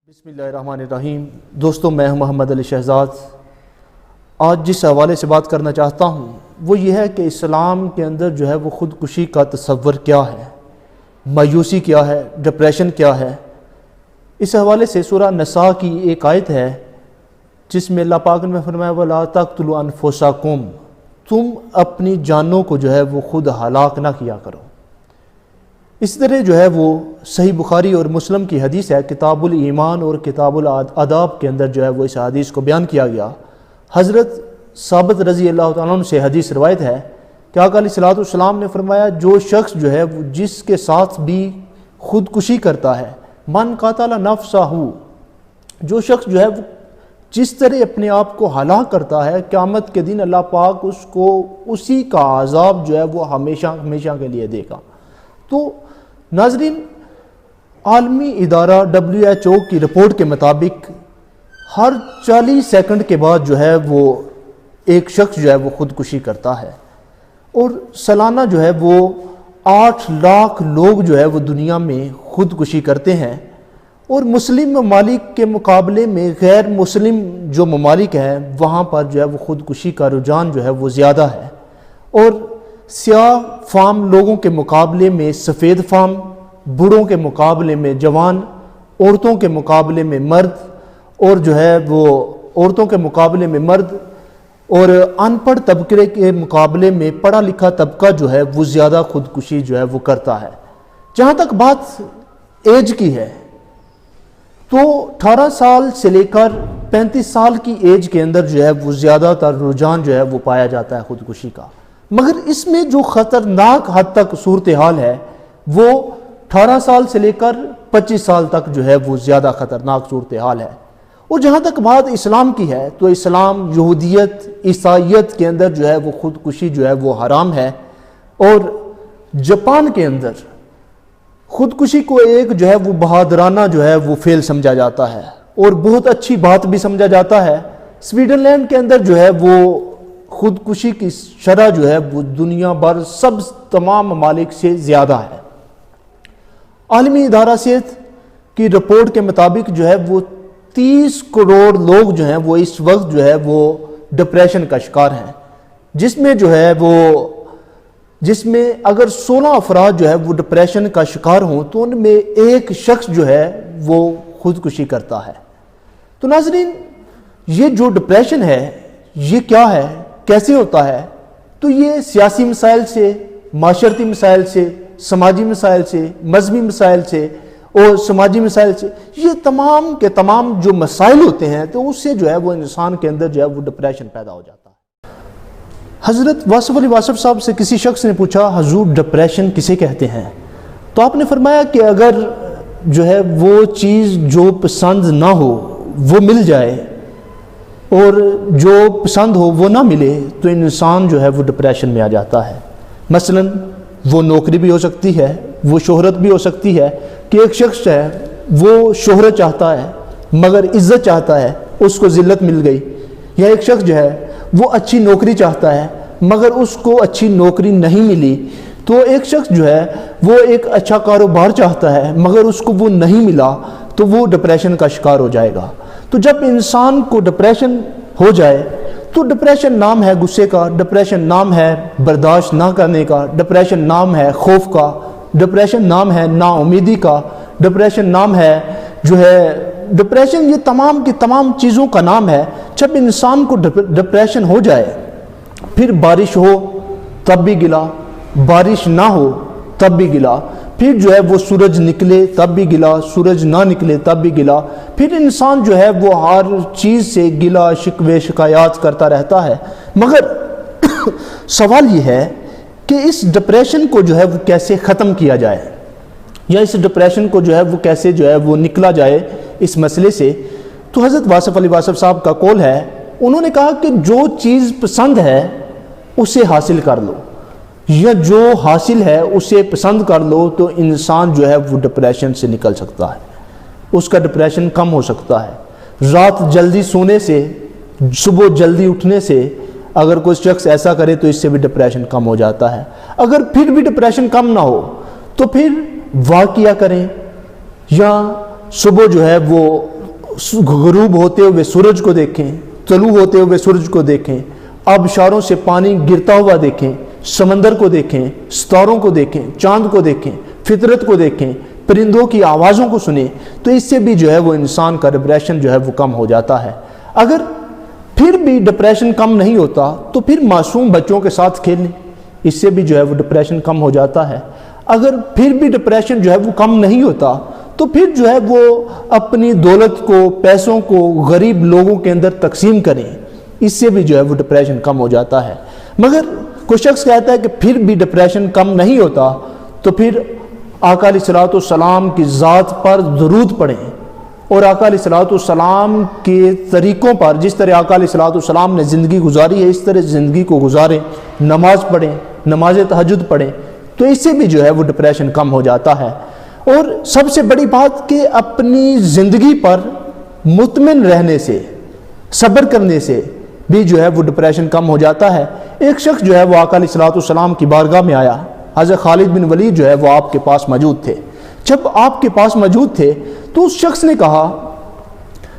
بسم اللہ الرحمن الرحیم۔ دوستوں، میں ہوں محمد علی شہزاد۔ آج جس حوالے سے بات کرنا چاہتا ہوں وہ یہ ہے کہ اسلام کے اندر جو ہے وہ خودکشی کا تصور کیا ہے، مایوسی کیا ہے، ڈپریشن کیا ہے۔ اس حوالے سے سورہ نساء کی ایک آیت ہے جس میں اللہ پاک نے فرمایا وَلَا تَقْتُلُوا أَنفُسَكُمْ، تم اپنی جانوں کو جو ہے وہ خود ہلاک نہ کیا کرو۔ اس طرح جو ہے وہ صحیح بخاری اور مسلم کی حدیث ہے، کتاب الایمان اور کتاب الاداب کے اندر جو ہے وہ اس حدیث کو بیان کیا گیا۔ حضرت ثابت رضی اللہ تعالیٰ عنہ سے حدیث روایت ہے کہ آقا علیہ الصلوۃ والسلام نے فرمایا جو شخص جو ہے جس کے ساتھ بھی خودکشی کرتا ہے، من قتل نفسہ، جو شخص جو ہے وہ جس طرح اپنے آپ کو ہلاک کرتا ہے، قیامت کے دن اللہ پاک اس کو اسی کا عذاب جو ہے وہ ہمیشہ ہمیشہ کے لیے دے گا۔ تو ناظرین، عالمی ادارہ WHO کی رپورٹ کے مطابق ہر 40 سیکنڈ کے بعد جو ہے وہ ایک شخص جو ہے وہ خودکشی کرتا ہے، اور سالانہ جو ہے وہ 8 لاکھ لوگ جو ہے وہ دنیا میں خودکشی کرتے ہیں، اور مسلم ممالک کے مقابلے میں غیر مسلم جو ممالک ہیں وہاں پر جو ہے وہ خودکشی کا رجحان جو ہے وہ زیادہ ہے، اور سیاہ فام لوگوں کے مقابلے میں سفید فام، بوڑھوں کے مقابلے میں جوان، عورتوں کے مقابلے میں مرد، اور جو ہے وہ عورتوں کے مقابلے میں مرد اور ان پڑھ طبقے کے مقابلے میں پڑھا لکھا طبقہ جو ہے وہ زیادہ خودکشی جو ہے وہ کرتا ہے۔ جہاں تک بات ایج کی ہے تو 18 سال سے لے کر 35 سال کی ایج کے اندر جو ہے وہ زیادہ تر رجحان جو ہے وہ پایا جاتا ہے خودکشی کا، مگر اس میں جو خطرناک حد تک صورتحال ہے وہ 18 سال سے لے کر 25 سال تک جو ہے وہ زیادہ خطرناک صورتحال ہے۔ اور جہاں تک بات اسلام کی ہے تو اسلام، یہودیت، عیسائیت کے اندر جو ہے وہ خودکشی جو ہے وہ حرام ہے، اور جاپان کے اندر خودکشی کو ایک جو ہے وہ بہادرانہ جو ہے وہ فعل سمجھا جاتا ہے اور بہت اچھی بات بھی سمجھا جاتا ہے۔ سویڈن لینڈ کے اندر جو ہے وہ خودکشی کی شرح جو ہے وہ دنیا بھر سب تمام ممالک سے زیادہ ہے۔ عالمی ادارہ صحت کی رپورٹ کے مطابق جو ہے وہ 30 کروڑ لوگ جو ہیں وہ اس وقت جو ہے وہ ڈپریشن کا شکار ہیں، جس میں اگر 16 افراد جو ہے وہ ڈپریشن کا شکار ہوں تو ان میں ایک شخص جو ہے وہ خودکشی کرتا ہے۔ تو ناظرین، یہ جو ڈپریشن ہے یہ کیا ہے، کیسے ہوتا ہے؟ تو یہ سیاسی مسائل سے، معاشرتی مسائل سے، سماجی مسائل سے، مذہبی مسائل سے اور سماجی مسائل سے، یہ تمام کے تمام جو مسائل ہوتے ہیں تو اس سے جو ہے وہ انسان کے اندر جو ہے وہ ڈپریشن پیدا ہو جاتا ہے۔ حضرت واصف علی واصف صاحب سے کسی شخص نے پوچھا حضور ڈپریشن کسے کہتے ہیں؟ تو آپ نے فرمایا کہ اگر جو ہے وہ چیز جو پسند نہ ہو وہ مل جائے اور جو پسند ہو وہ نہ ملے تو انسان جو ہے وہ ڈپریشن میں آ جاتا ہے۔ مثلا وہ نوکری بھی ہو سکتی ہے، وہ شہرت بھی ہو سکتی ہے کہ ایک شخص ہے وہ شہرت چاہتا ہے مگر عزت چاہتا ہے، اس کو ذلت مل گئی، یا ایک شخص جو ہے وہ اچھی نوکری چاہتا ہے مگر اس کو اچھی نوکری نہیں ملی، تو ایک شخص جو ہے وہ ایک اچھا کاروبار چاہتا ہے مگر اس کو وہ نہیں ملا تو وہ ڈپریشن کا شکار ہو جائے گا۔ تو جب انسان کو ڈپریشن ہو جائے تو ڈپریشن نام ہے غصے کا، ڈپریشن نام ہے برداشت نہ کرنے کا، ڈپریشن نام ہے خوف کا، ڈپریشن نام ہے نا امیدی کا، ڈپریشن نام ہے جو ہے ڈپریشن، یہ تمام کی تمام چیزوں کا نام ہے۔ جب انسان کو ڈپریشن ہو جائے پھر بارش ہو تب بھی گلا، بارش نہ ہو تب بھی گلا، پھر جو ہے وہ سورج نکلے تب بھی گلا، سورج نہ نکلے تب بھی گلا، پھر انسان جو ہے وہ ہر چیز سے گلا شکوے شکایات کرتا رہتا ہے۔ مگر سوال یہ ہے کہ اس ڈپریشن کو جو ہے وہ کیسے ختم کیا جائے، یا اس ڈپریشن کو جو ہے وہ کیسے جو ہے وہ نکلا جائے اس مسئلے سے؟ تو حضرت واصف علی واصف صاحب کا قول ہے، انہوں نے کہا کہ جو چیز پسند ہے اسے حاصل کر لو، یا جو حاصل ہے اسے پسند کر لو تو انسان جو ہے وہ ڈپریشن سے نکل سکتا ہے، اس کا ڈپریشن کم ہو سکتا ہے۔ رات جلدی سونے سے، صبح جلدی اٹھنے سے اگر کوئی شخص ایسا کرے تو اس سے بھی ڈپریشن کم ہو جاتا ہے۔ اگر پھر بھی ڈپریشن کم نہ ہو تو پھر واک کیا کریں، یا صبح جو ہے وہ غروب ہوتے ہوئے سورج کو دیکھیں، طلوع ہوتے ہوئے سورج کو دیکھیں، آبشاروں سے پانی گرتا ہوا دیکھیں، سمندر کو دیکھیں، ستاروں کو دیکھیں، چاند کو دیکھیں، فطرت کو دیکھیں، پرندوں کی آوازوں کو سنیں، تو اس سے بھی جو ہے وہ انسان کا ڈپریشن جو ہے وہ کم ہو جاتا ہے۔ اگر پھر بھی ڈپریشن کم نہیں ہوتا تو پھر معصوم بچوں کے ساتھ کھیلیں، اس سے بھی جو ہے وہ ڈپریشن کم ہو جاتا ہے۔ اگر پھر بھی ڈپریشن جو ہے وہ کم نہیں ہوتا تو پھر جو ہے وہ اپنی دولت کو، پیسوں کو غریب لوگوں کے اندر تقسیم کریں، اس سے بھی جو ہے وہ ڈپریشن کم ہو جاتا ہے۔ مگر کوئی شخص کہتا ہے کہ پھر بھی ڈپریشن کم نہیں ہوتا تو پھر آقا علیہ الصلوۃ والسلام کی ذات پر درود پڑھیں، اور آقا علیہ الصلوۃ والسلام کے طریقوں پر، جس طرح آقا علیہ الصلوۃ والسلام نے زندگی گزاری ہے اس طرح زندگی کو گزاریں، نماز پڑھیں، نماز تہجد پڑھیں، تو اس سے بھی جو ہے وہ ڈپریشن کم ہو جاتا ہے۔ اور سب سے بڑی بات کہ اپنی زندگی پر مطمئن رہنے سے، صبر کرنے سے بھی جو ہے وہ ڈپریشن کم ہو جاتا ہے۔ ایک شخص جو ہے وہ آقا علیہ الصلوۃ والسلام کی بارگاہ میں آیا، حضرت خالد بن ولید جو ہے وہ آپ کے پاس موجود تھے۔ جب آپ کے پاس موجود تھے تو اس شخص نے کہا،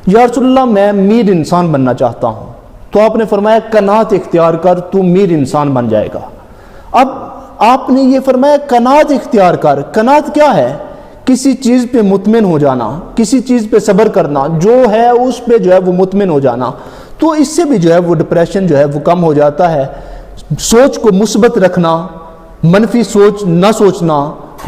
یا رسول اللہ میں امیر انسان بننا چاہتا ہوں۔ تو آپ نے فرمایا قناعت اختیار کر، تو امیر انسان بن جائے گا۔ اب آپ نے یہ فرمایا قناعت اختیار کر، قناعت کیا ہے؟ کسی چیز پہ مطمئن ہو جانا، کسی چیز پہ صبر کرنا، جو ہے اس پہ جو ہے وہ مطمئن ہو جانا، تو اس سے بھی جو ہے وہ ڈپریشن جو ہے وہ کم ہو جاتا ہے۔ سوچ کو مثبت رکھنا، منفی سوچ نہ سوچنا،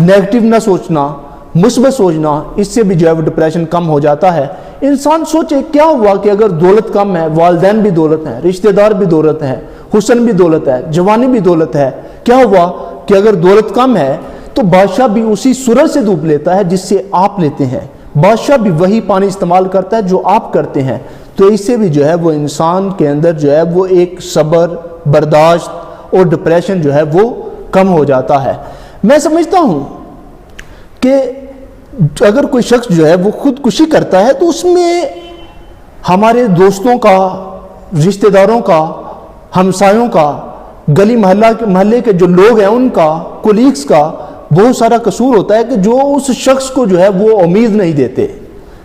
نیگیٹو نہ سوچنا، مثبت سوچنا، اس سے بھی جو ہے وہ ڈپریشن کم ہو جاتا ہے۔ انسان سوچے کیا ہوا کہ اگر دولت کم ہے، والدین بھی دولت ہیں، رشتہ دار بھی دولت ہیں، حسن بھی دولت ہے، جوانی بھی دولت ہے، کیا ہوا کہ اگر دولت کم ہے تو بادشاہ بھی اسی سورج سے ڈوب لیتا ہے جس سے آپ لیتے ہیں، بادشاہ بھی وہی پانی استعمال کرتا ہے جو آپ کرتے ہیں، تو اس سے بھی جو ہے وہ انسان کے اندر جو ہے وہ ایک صبر، برداشت اور ڈپریشن جو ہے وہ کم ہو جاتا ہے۔ میں سمجھتا ہوں کہ اگر کوئی شخص جو ہے وہ خودکشی کرتا ہے تو اس میں ہمارے دوستوں کا، رشتہ داروں کا، ہمسایوں کا، گلی محلے کے جو لوگ ہیں ان کا، کولیگز کا بہت سارا قصور ہوتا ہے کہ جو اس شخص کو جو ہے وہ امید نہیں دیتے۔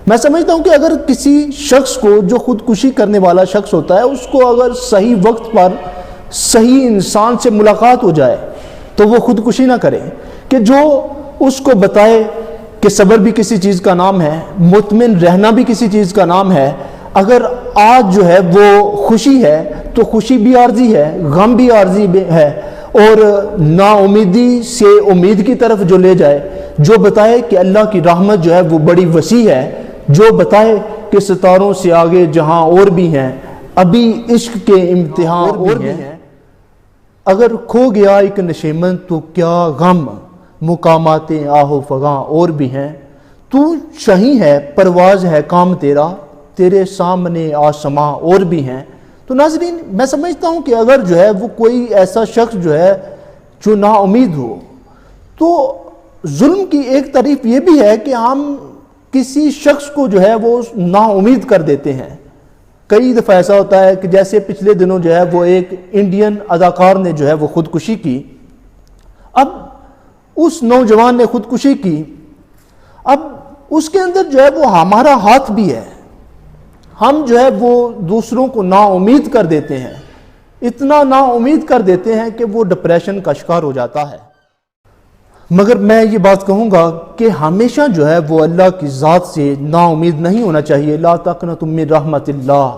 میں سمجھتا ہوں کہ اگر کسی شخص کو جو خودکشی کرنے والا شخص ہوتا ہے اس کو اگر صحیح وقت پر صحیح انسان سے ملاقات ہو جائے تو وہ خودکشی نہ کرے، کہ جو اس کو بتائے کہ صبر بھی کسی چیز کا نام ہے، مطمئن رہنا بھی کسی چیز کا نام ہے۔ اگر آج جو ہے وہ خوشی ہے تو خوشی بھی عارضی ہے، غم بھی عارضی ہے، اور نا امیدی سے امید کی طرف جو لے جائے، جو بتائے کہ اللہ کی رحمت جو ہے وہ بڑی وسیع ہے، جو بتائے کہ ستاروں سے آگے جہاں اور بھی ہیں، ابھی عشق کے امتحان اور بھی ہیں، اگر کھو گیا ایک نشیمن تو کیا غم، مقامات آہو فغاں اور بھی ہیں، تو شہی ہے پرواز ہے کام تیرا، تیرے سامنے آسماں اور بھی ہیں۔ تو ناظرین، میں سمجھتا ہوں کہ اگر جو ہے وہ کوئی ایسا شخص جو ہے جو نا امید ہو، تو ظلم کی ایک طریق یہ بھی ہے کہ ہم کسی شخص کو جو ہے وہ نا امید کر دیتے ہیں۔ کئی دفعہ ایسا ہوتا ہے کہ جیسے پچھلے دنوں جو ہے وہ ایک انڈین اداکار نے جو ہے وہ خودکشی کی۔ اب اس نوجوان نے خودکشی کی، اب اس کے اندر جو ہے وہ ہمارا ہاتھ بھی ہے، ہم جو ہے وہ دوسروں کو نا امید کر دیتے ہیں، اتنا نا امید کر دیتے ہیں کہ وہ ڈپریشن کا شکار ہو جاتا ہے۔ مگر میں یہ بات کہوں گا کہ ہمیشہ جو ہے وہ اللہ کی ذات سے نا امید نہیں ہونا چاہیے۔ لا تقنطوا من رحمت اللہ،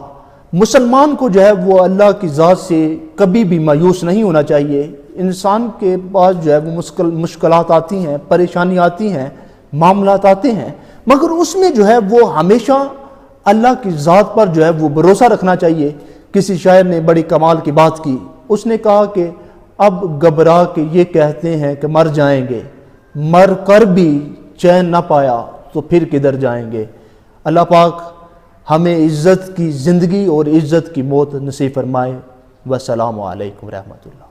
مسلمان کو جو ہے وہ اللہ کی ذات سے کبھی بھی مایوس نہیں ہونا چاہیے۔ انسان کے پاس جو ہے وہ مشکلات آتی ہیں، پریشانی آتی ہیں، معاملات آتے ہیں، مگر اس میں جو ہے وہ ہمیشہ اللہ کی ذات پر جو ہے وہ بھروسہ رکھنا چاہیے۔ کسی شاعر نے بڑی کمال کی بات کی، اس نے کہا کہ اب گھبرا کے یہ کہتے ہیں کہ مر جائیں گے، مر کر بھی چین نہ پایا تو پھر کدھر جائیں گے۔ اللہ پاک ہمیں عزت کی زندگی اور عزت کی موت نصیب فرمائے۔ والسلام علیکم ورحمۃ اللہ۔